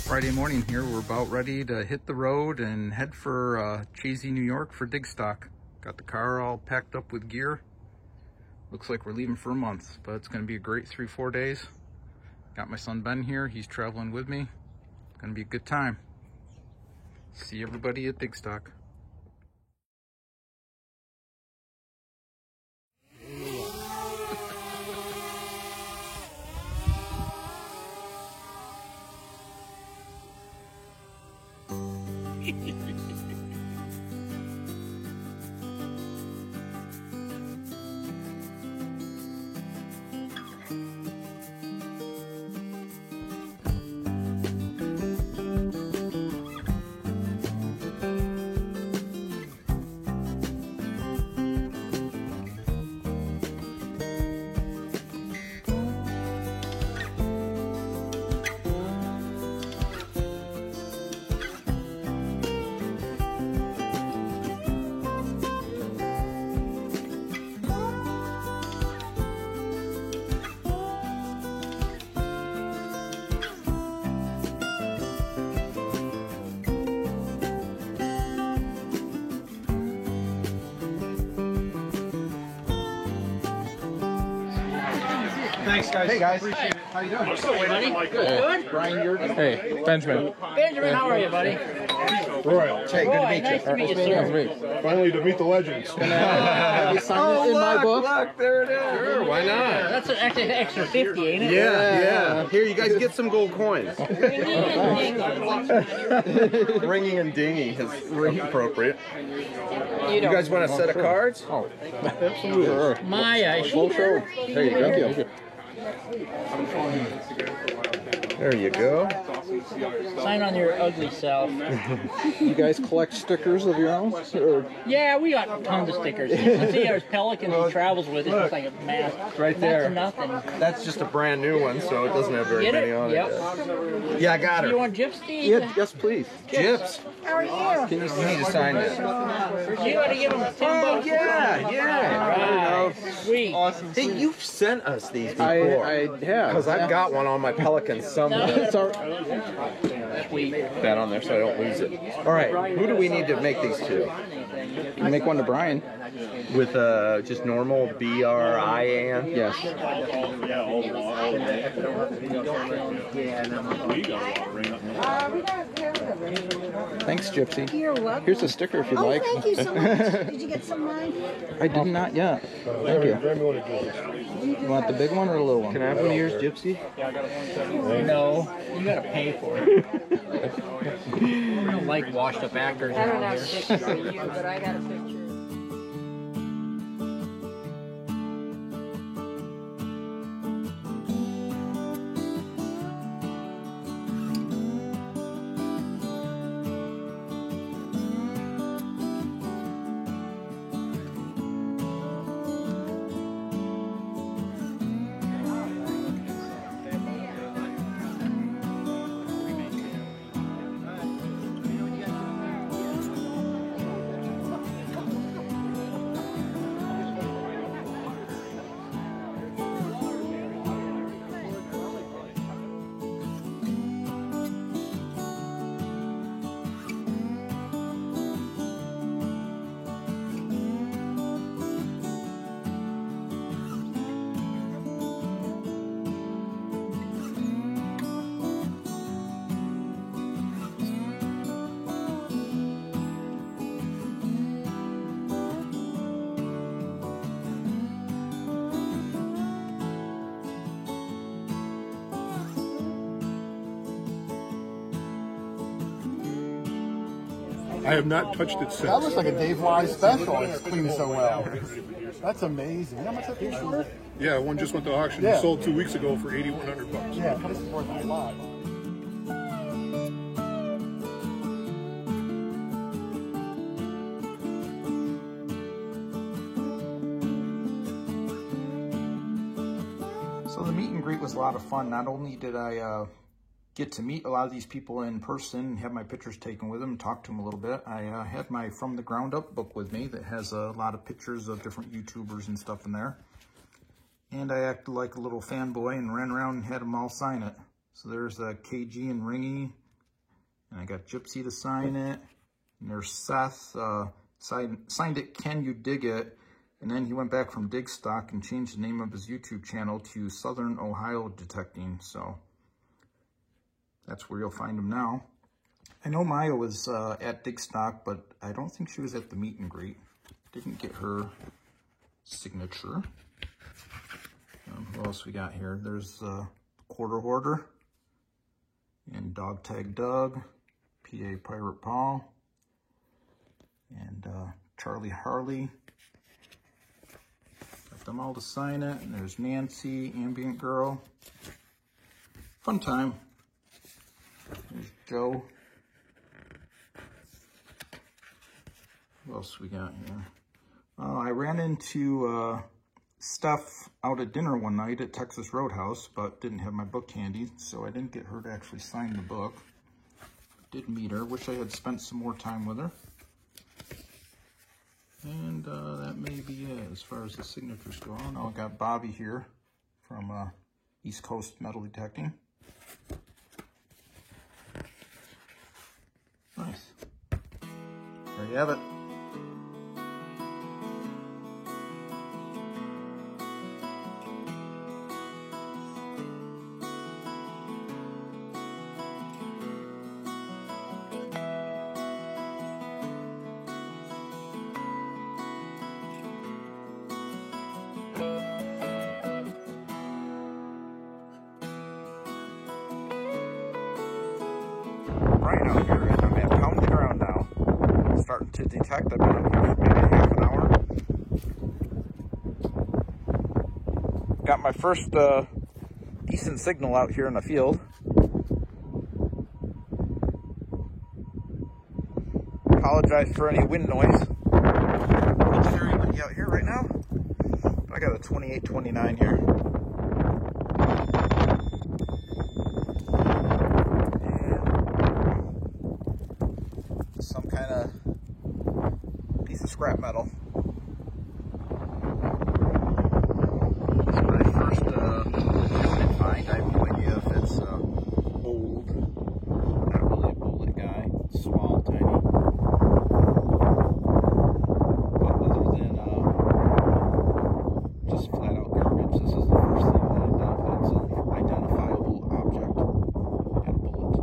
Friday morning here. We're about ready to hit the road and head for Chazy, New York for dig stock. Got the car all packed up with gear. Looks like we're leaving for a month, but it's going to be a great 3-4 days. Got my son Ben here. He's traveling with me. It's going to be a good time. See everybody at dig stock. Thanks, guys. Hey, guys. Appreciate it. How you doing? What's up, buddy? Good. Brian, you're Hey, Benjamin. Benjamin, how are you, buddy? Royal. Hey, good to meet you. Nice to meet you, sir. Finally to meet the legends. Have you signed it in my book? Look, there it is. Sure, why not? That's an extra 50, ain't it? Yeah. Here, you guys get some gold coins. Ringing and dinging is appropriate. You guys want a set of cards? Oh, absolutely. Maya, Full show. There you go. Thank you. There you go. sign on your ugly self. You guys collect stickers of your own? Or? Yeah, we got tons of stickers. You see our Pelican he travels with, it's just like a mask. Right there. That's nothing. That's just a brand new one, so it doesn't have very Get many it? on Yep. it. Yeah, I got Do her. you want Gypsy? Yeah, yes, please. Gyps. How are you? You need to sign this. You got to give him $10. Oh, yeah. Right. Sweet. Awesome. Hey, you've sent us these before. I have. Because I've got one on my Pelican somewhere. It's all Sweet. That on there so I don't lose it. All right, who do we need to make these to? You make one to Brian. With just normal B-R-I-A-N? Yes. Thanks, Gypsy. You're welcome. Here's a sticker if you'd Oh, like. thank you so much. Did you get some of mine? I did not yet. Thank you. You want the big one or the little one? Can I have one of yours, Gypsy? No, you got to pay for it. I don't like washed up actors I don't around have a here. picture of you, but I got a picture. I have not touched it since. That looks like a Dave Wise special. It's cleaned so well. That's amazing. How much that piece worth? Yeah, one just went to auction. Yeah. It sold 2 weeks ago for $8,100. Yeah, this is worth a lot. So the meet and greet was a lot of fun. Not only did I get to meet a lot of these people in person, have my pictures taken with them, talk to them a little bit. I had my From the Ground Up book with me that has a lot of pictures of different YouTubers and stuff in there. And I acted like a little fanboy and ran around and had them all sign it. So there's KG and Ringy, And I got Gypsy to sign it. And there's Seth, signed it, Can You Dig It? And then he went back from Digstock and changed the name of his YouTube channel to Southern Ohio Detecting. So that's where you'll find him now. I know Maya was at Digstock, but I don't think she was at the meet and greet. Didn't get her signature. What else we got here? There's Quarter Hoarder and Dog Tag Doug, PA Pirate Paul, and Charlie Harley. Got them all to sign it. And there's Nancy, Ambient Girl. Fun time. There's Joe. What else we got here? I ran into Steph out at dinner one night at Texas Roadhouse, but didn't have my book handy, so I didn't get her to actually sign the book. Did meet her. Wish I had spent some more time with her. And that may be it as far as the signatures go. Oh, no, I got Bobby here from East Coast Metal Detecting. Nice. There you have it. Right out here, and I'm at Pound the Ground now. Starting to detect. I've been up here for maybe half an hour. Got my first decent signal out here in the field. Apologize for any wind noise. Legendary windy out here right now. I got a 28-29 here. Some kind of piece of scrap metal. It's my first unit find. I have no idea if it's old. Not really a bullet guy. It's small, tiny. But other than just flat out garbage, this is the first thing that it's an identifiable object and a bullet.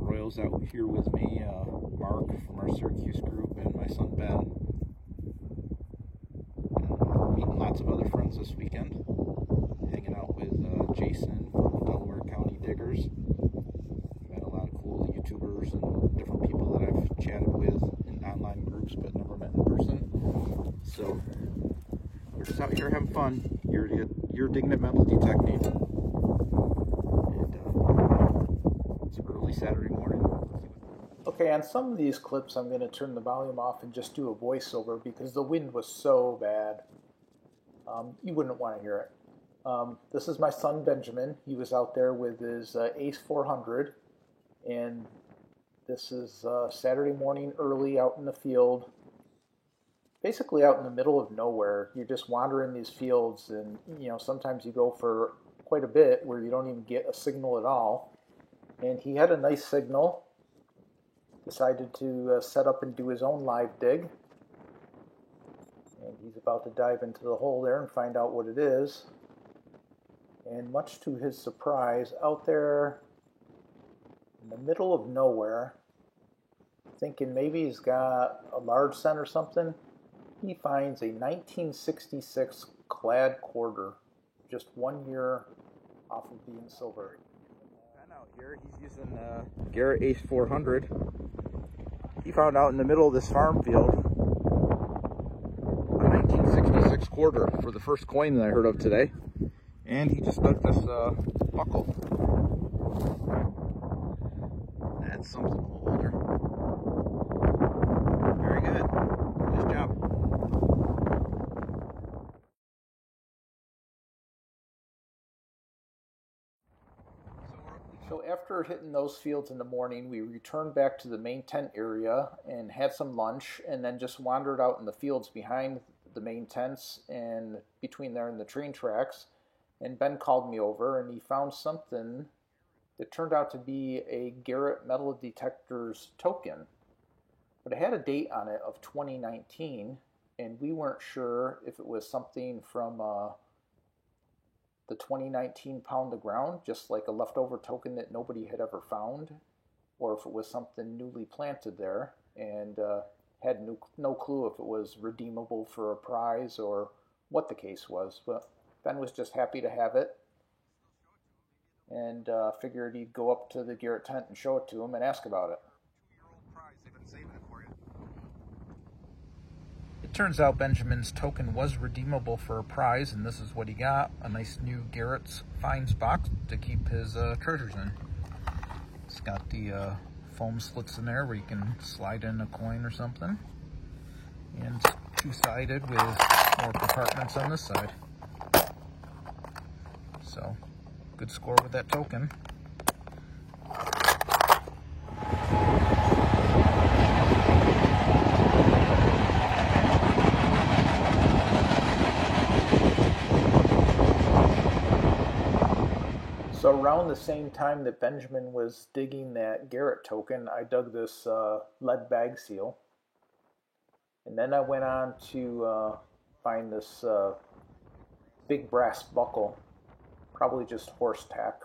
Royals out here with me, Mark from our Syracuse group, and my son Ben. Meeting lots of other friends this weekend. Hanging out with Jason from Delaware County Diggers. Met a lot of cool YouTubers and different people that I've chatted with in online groups but never met in person. So we're just out here having fun. You're digging at metal detecting. And it's early Saturday morning. Okay, on some of these clips, I'm going to turn the volume off and just do a voiceover because the wind was so bad. You wouldn't want to hear it. This is my son, Benjamin. He was out there with his Ace 400, and this is Saturday morning early out in the field, basically out in the middle of nowhere. You're just wandering these fields, and sometimes you go for quite a bit where you don't even get a signal at all. And he had a nice signal. Decided to set up and do his own live dig. And he's about to dive into the hole there and find out what it is. And much to his surprise, out there in the middle of nowhere, thinking maybe he's got a large cent or something, he finds a 1966 clad quarter, just 1 year off of being silver. Out here, he's using Garrett Ace 400. He found out in the middle of this farm field a 1966 quarter for the first coin that I heard of today, and he just dug this buckle. That's something a little older. Very good. Nice job. So after hitting those fields in the morning, we returned back to the main tent area and had some lunch, and then just wandered out in the fields behind the main tents and between there and the train tracks. And Ben called me over, and he found something It turned out to be a Garrett Metal Detectors token, but it had a date on it of 2019, and we weren't sure if it was something from the 2019 Pound the Ground, just like a leftover token that nobody had ever found, or if it was something newly planted there, and had no clue if it was redeemable for a prize or what the case was. But Ben was just happy to have it, and figured he'd go up to the Garrett tent and show it to him and ask about it. It turns out Benjamin's token was redeemable for a prize, and this is what he got: a nice new Garrett's Finds box to keep his treasures in. It's got the foam slits in there where you can slide in a coin or something, and two-sided with more compartments on this side. So, good score with that token. So around the same time that Benjamin was digging that Garrett token, I dug this lead bag seal. And then I went on to find this big brass buckle, probably just horse tack.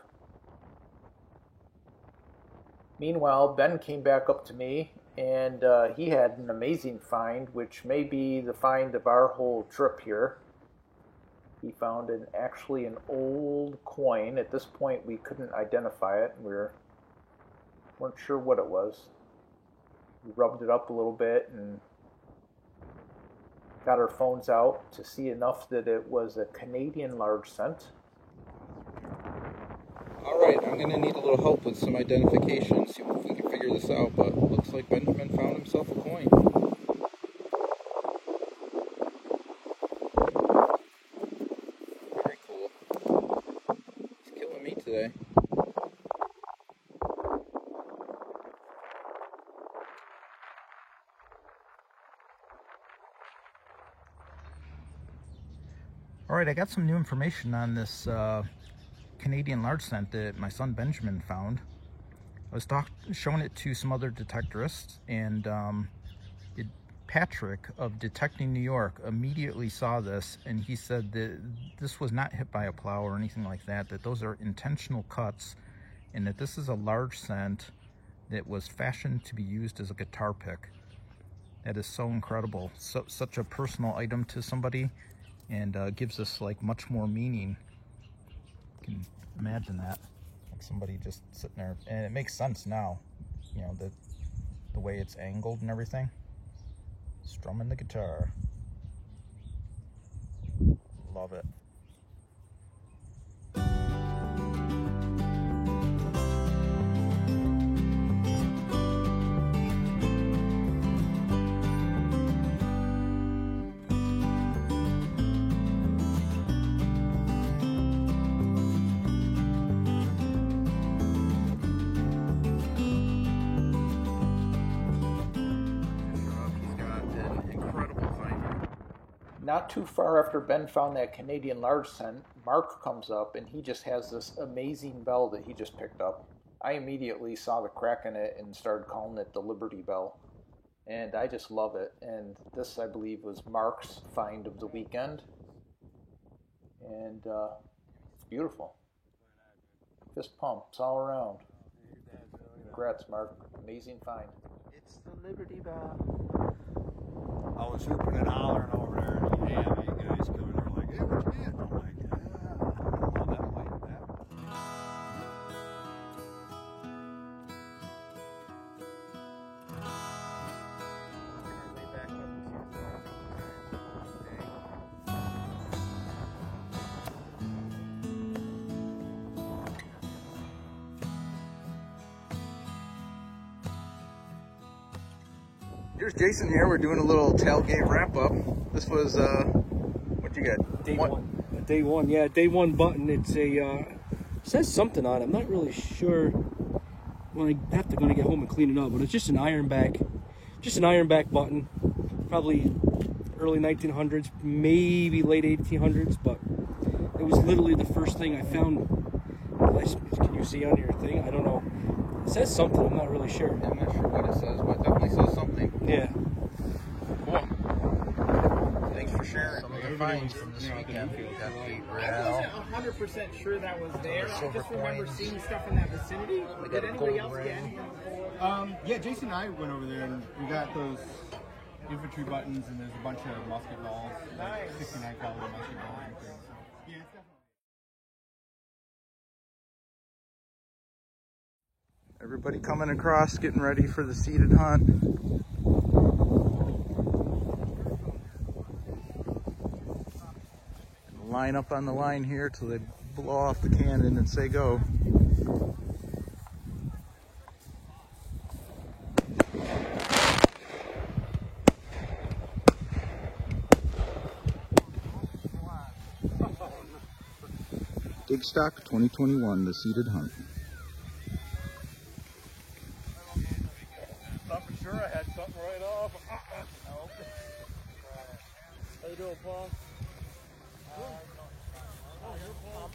Meanwhile, Ben came back up to me, and he had an amazing find, which may be the find of our whole trip here. He found actually an old coin. At this point, we couldn't identify it. We weren't sure what it was. We rubbed it up a little bit and got our phones out to see enough that it was a Canadian large cent. Alright, I'm going to need a little help with some identification, see if we can figure this out, but it looks like Benjamin found himself a coin. Very cool. He's killing me today. Alright, I got some new information on this Canadian large cent that my son Benjamin found. I was showing it to some other detectorists, and Patrick of Detecting New York immediately saw this, and he said that this was not hit by a plow or anything like that, that those are intentional cuts, and that this is a large cent that was fashioned to be used as a guitar pick. That is so incredible. Such a personal item to somebody, and gives us like much more meaning. You can imagine that, like somebody just sitting there, and it makes sense now, you know, the way it's angled and everything. Strumming the guitar. Love it. Not too far after Ben found that Canadian large cent, Mark comes up and he just has this amazing bell that he just picked up. I immediately saw the crack in it and started calling it the Liberty Bell. And I just love it. And this, I believe, was Mark's find of the weekend. And it's beautiful. Fist pumps all around. Congrats, Mark. Amazing find. It's the Liberty Bell. I was hooping and hollering over there, and you guys coming there like, hey, what you did? I'm like, yeah, I love that light, that. Here's Jason here. We're doing a little tailgate wrap up. This was what'd you get? Day one. Day one, yeah, day one button. It's a says something on it. I'm not really sure. Well, I have to go to get home and clean it up, but it's just an iron back button. Probably early 1900s, maybe late 1800s, but it was literally the first thing I found Can you see on your thing? I don't know. It says something. I'm not really sure. I'm not sure what it says, but it definitely says something. Yeah. Cool. Thanks for sharing some of your finds from this weekend. We got the I wasn't 100% sure that was there. I just remember seeing stuff in that vicinity. Did anybody else get anything? Yeah, Jason and I went over there and we got those infantry buttons, and there's a bunch of musket balls, like 69 caliber musket balls and things. So, yeah, it's definitely. Everybody coming across, getting ready for the seated hunt. Line up on the line here till they blow off the cannon and say go. Digstock 2021, the seated hunt. Thought for sure I had something right off. How you doing, Paul?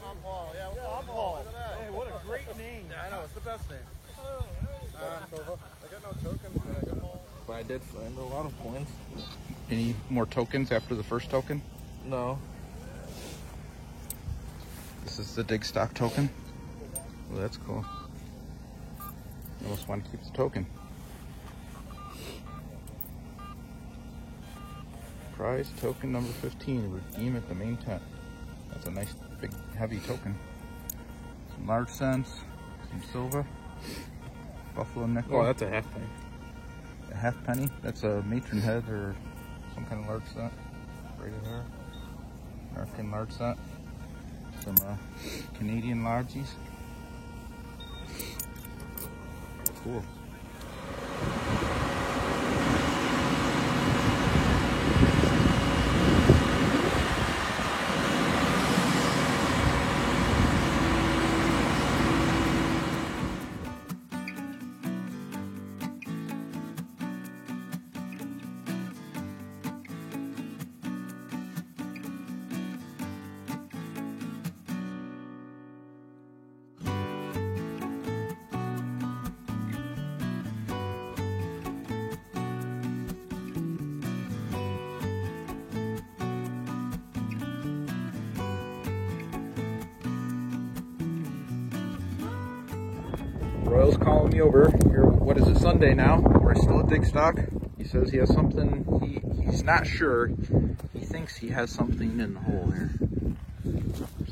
I'm Paul. Yeah, I'm Paul. Hey, what a great name. Yeah, I know, it's the best name. I got no tokens, but I got Paul. But I did find a lot of coins. Any more tokens after the first token? No. This is the Digstock token. Well, that's cool. You almost want to keep the token. Prize token number 15. Redeem at the main tent. That's a nice, big, heavy token. Some large cents, some silver, buffalo nickel. Oh, that's a half penny. A half penny? That's a matron head or some kind of large cent. Right in there. American large cent. Some Canadian largies. Cool. Royal's calling me over here. What is it, Sunday now? We're still at Digstock. He says he has something. He's not sure. He thinks he has something in the hole here.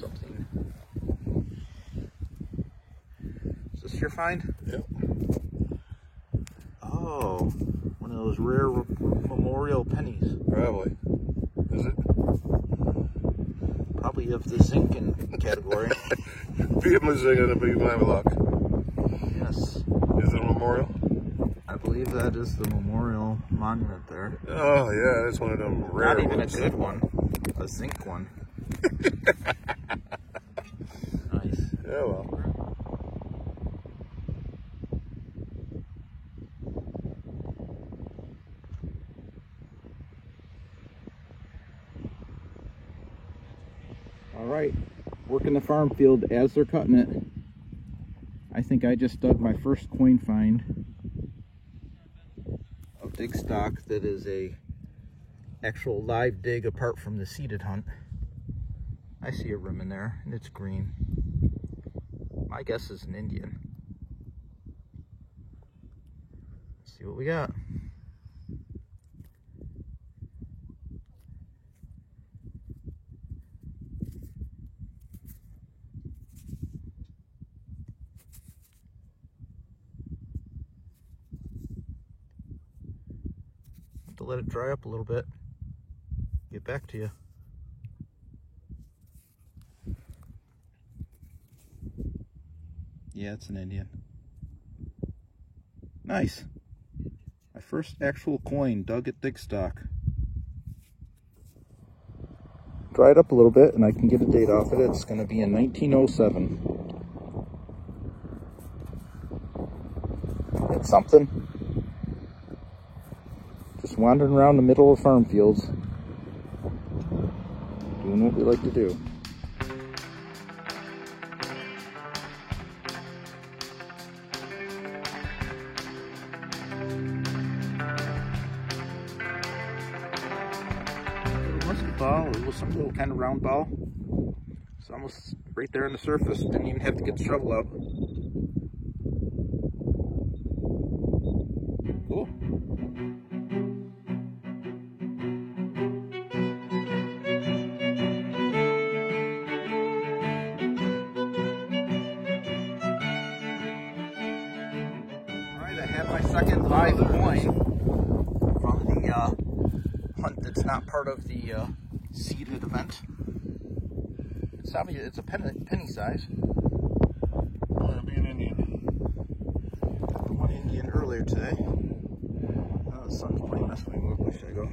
Something. Is this your find? Yep. Oh, one of those rare memorial pennies. Probably. Is it? Probably of the zinc category. Be my zing and be my luck. Yes. Is it a memorial? I believe that is the memorial monument there. Oh yeah, that's one of them rare Not even ones. a good one. A zinc one. Nice. Yeah, well. All right, working the farm field as they're cutting it. I think I just dug my first coin find of Digstock that is a actual live dig apart from the seated hunt. I see a rim in there and it's green. My guess is an Indian. Let's see what we got. To let it dry up a little bit, get back to you. Yeah, it's an Indian. Nice. My first actual coin dug at Digstock. Dried up a little bit and I can get a date off it. It's going to be in 1907. It's something. Just wandering around the middle of farm fields, doing what we like to do. round ball. It was some little kind of round ball. It's almost right there on the surface. Didn't even have to get the shovel out. Cool. Alright, I have my second live coin from the hunt that's not part of the seeded event. It's obvious it's a penny size. That'll be an Indian. Got the one Indian earlier today. The sun's playing this way. Where should I go?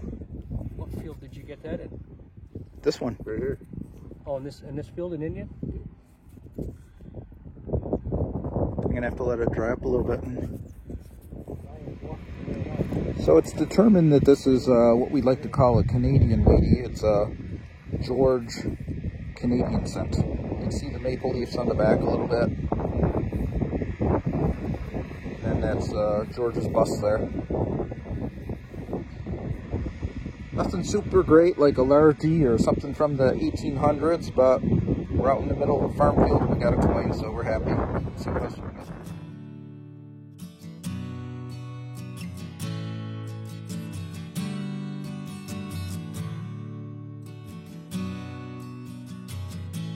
What field did you get that in? This one. Right here. Oh, in this field in Indian? I'm gonna have to let it dry up a little bit. So it's determined that this is what we like to call a Canadian lady. It's a George Canadian scent. You can see the maple leaves on the back a little bit. And that's George's bust there. Nothing super great like a Lardy or something from the 1800s, but we're out in the middle of a farm field and we got a coin, so we're happy. Let's see what else we're missing.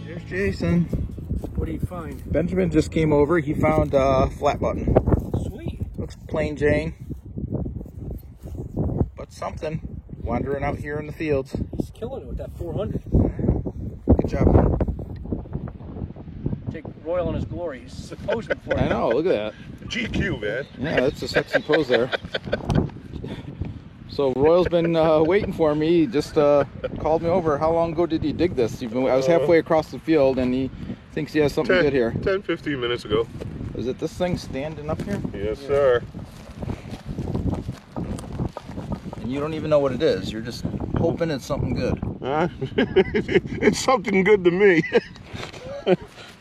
There's Jason. What do you find? Benjamin just came over. He found a flat button. Sweet. Looks plain Jane, but something. Wandering out here in the fields. He's killing it with that 400. Good job. Take Royal in his glory. He's posing for it. I know. Look at that. GQ, man. Yeah, that's a sexy pose there. So Royal's been waiting for me. He just called me over. How long ago did he dig this? I was halfway across the field, and he thinks he has something good here. 10, 15 minutes ago. Is it this thing standing up here? Yes, sir. And you don't even know what it is. You're just hoping it's something good. It's something good to me.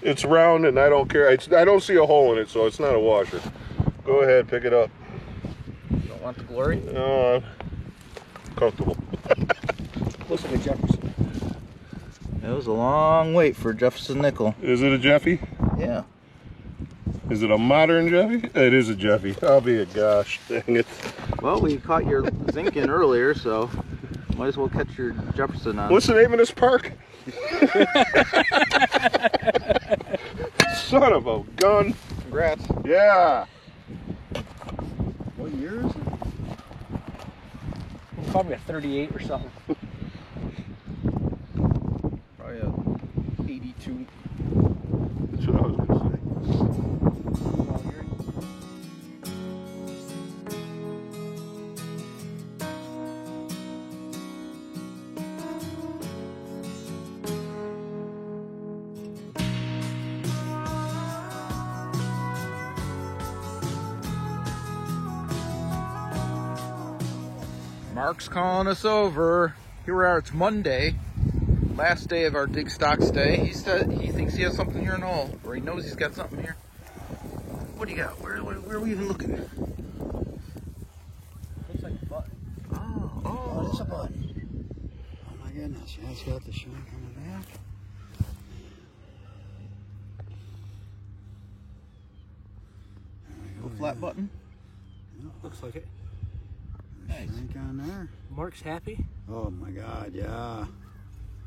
It's round, and I don't care. I don't see a hole in it, so it's not a washer. Go ahead, pick it up. You don't want the glory? Comfortable. Looks like a Jefferson. It was a long wait for Jefferson nickel. Is it a Jeffy? Yeah. Is it a modern Jeffy? It is a Jeffy. I'll be a gosh dang it. Well, we caught your zinc in earlier, so might as well catch your Jefferson on. What's the name of this park? Son of a gun. Congrats. Yeah. What year is it? Probably a 38 or something. Probably a 82. That's what I was going to say. Mark's calling us over. Here we are, it's Monday. Last day of our dig stocks day. He said he thinks he has something here in the hole, or he knows he's got something here. What do you got? Where are we even looking? Looks like a button. Oh, it's a button. Oh my goodness, yeah, it's got the shine coming back. A flat button? Yep. Looks like it. Nice. Shrink on there. Mark's happy. Oh my God, yeah.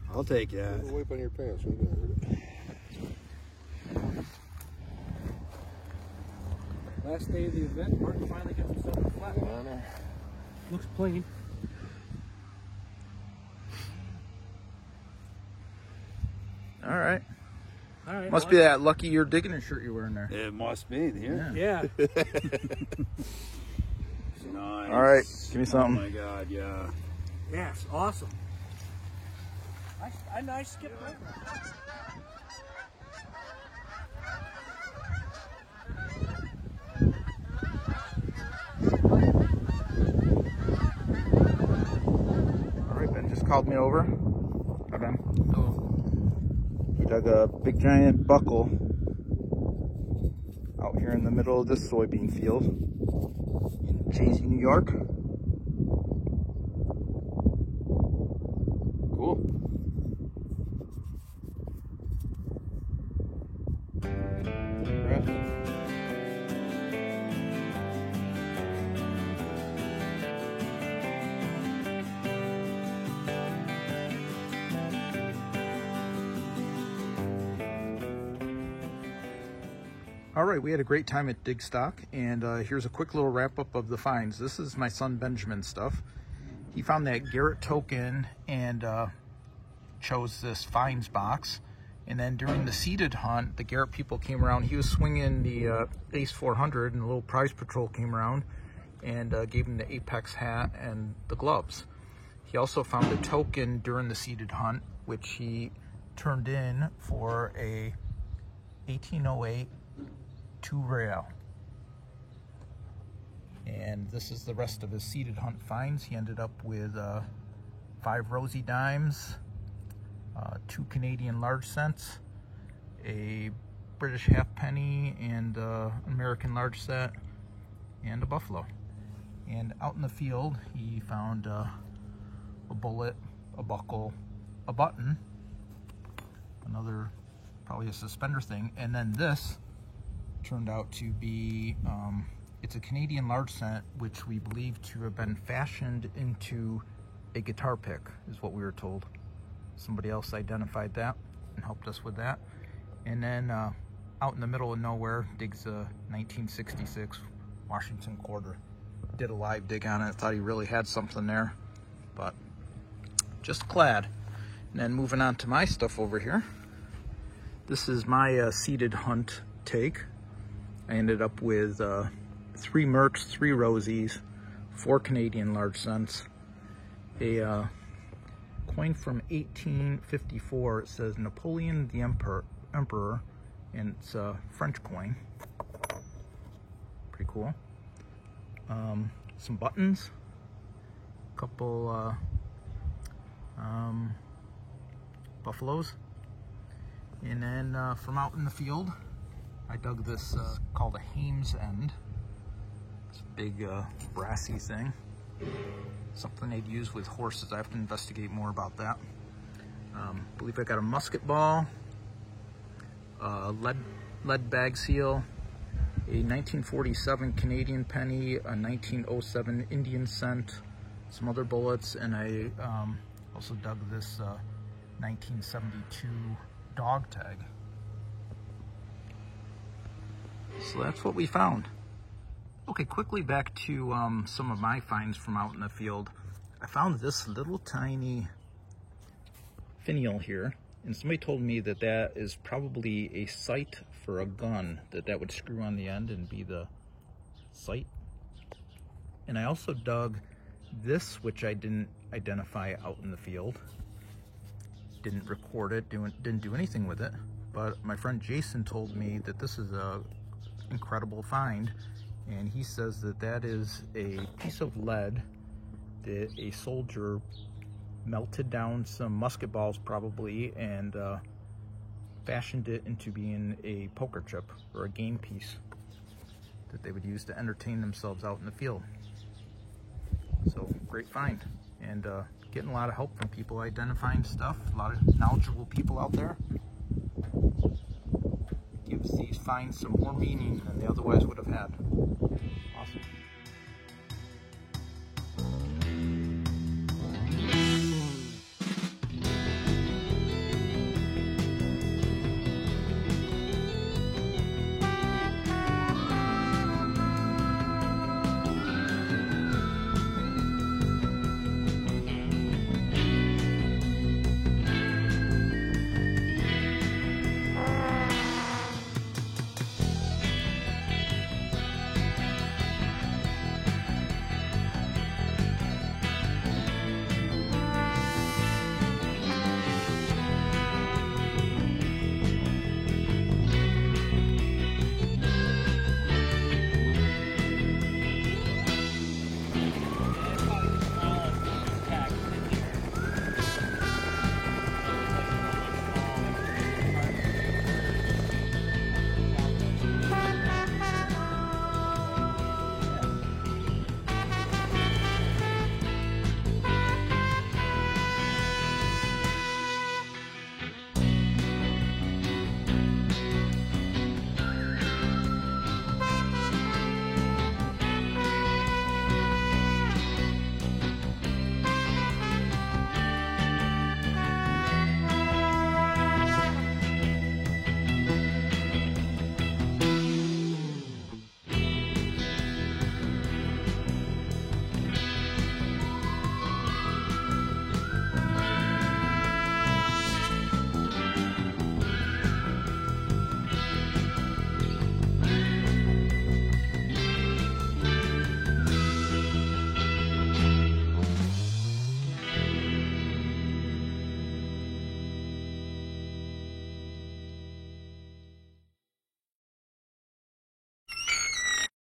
I'll take that. Wipe on your pants. Last day of the event, Mark finally gets himself a flat one. Looks plain. All right. All right. Must be that lucky you're digging a shirt you're wearing there. It must be here. Yeah. Nice. All right, give me something. Oh my God, yeah. Yeah, it's awesome. I skipped over. All right, Ben just called me over. Hi, Ben. Oh. He dug a big giant buckle out here in the middle of this soybean field in Chazy, New York. Cool. cool. All right, we had a great time at Dig Stock, and here's a quick little wrap-up of the finds. This is my son Benjamin's stuff. He found that Garrett token and chose this finds box. And then during the seated hunt, the Garrett people came around. He was swinging the Ace 400, and the little prize patrol came around and gave him the Apex hat and the gloves. He also found a token during the seated hunt, which he turned in for a 1808 2 rail. And this is the rest of his seated hunt finds. He ended up with 5 Rosie dimes, 2 Canadian large cents, a British halfpenny, and American large set, and a buffalo. And out in the field, he found a bullet, a buckle, a button, another probably a suspender thing, and then this turned out to be it's a Canadian large cent, which we believe to have been fashioned into a guitar pick, is what we were told. Somebody else identified that and helped us with that. And then out in the middle of nowhere, digs a 1966 Washington quarter. Did a live dig on it, thought he really had something there, but just glad. And then moving on to my stuff over here. This is my seated hunt take. I ended up with 3 Mercs, 3 Rosies, 4 Canadian large cents, a coin from 1854. It says Napoleon the Emperor, and it's a French coin. Pretty cool. Some buttons, a couple buffaloes, and then from out in the field, I dug this called a Hames end. It's a big brassy thing. Something they'd use with horses. I have to investigate more about that. I believe I got a musket ball, lead bag seal, a 1947 Canadian penny, a 1907 Indian cent, some other bullets, and I also dug this 1972 dog tag. So that's what we found. Okay, quickly back to some of my finds from out in the field. I found this little tiny finial here, and somebody told me that that is probably a sight for a gun, that would screw on the end and be the sight. And I also dug this, which I didn't identify out in the field. Didn't record it, didn't do anything with it, but my friend Jason told me that this is a incredible find, and he says that that is a piece of lead that a soldier melted down some musket balls probably and fashioned it into being a poker chip or a game piece that they would use to entertain themselves out in the field. So great find, and getting a lot of help from people identifying stuff, a lot of knowledgeable people out there. Gives these finds some more meaning than they otherwise would have had. Awesome.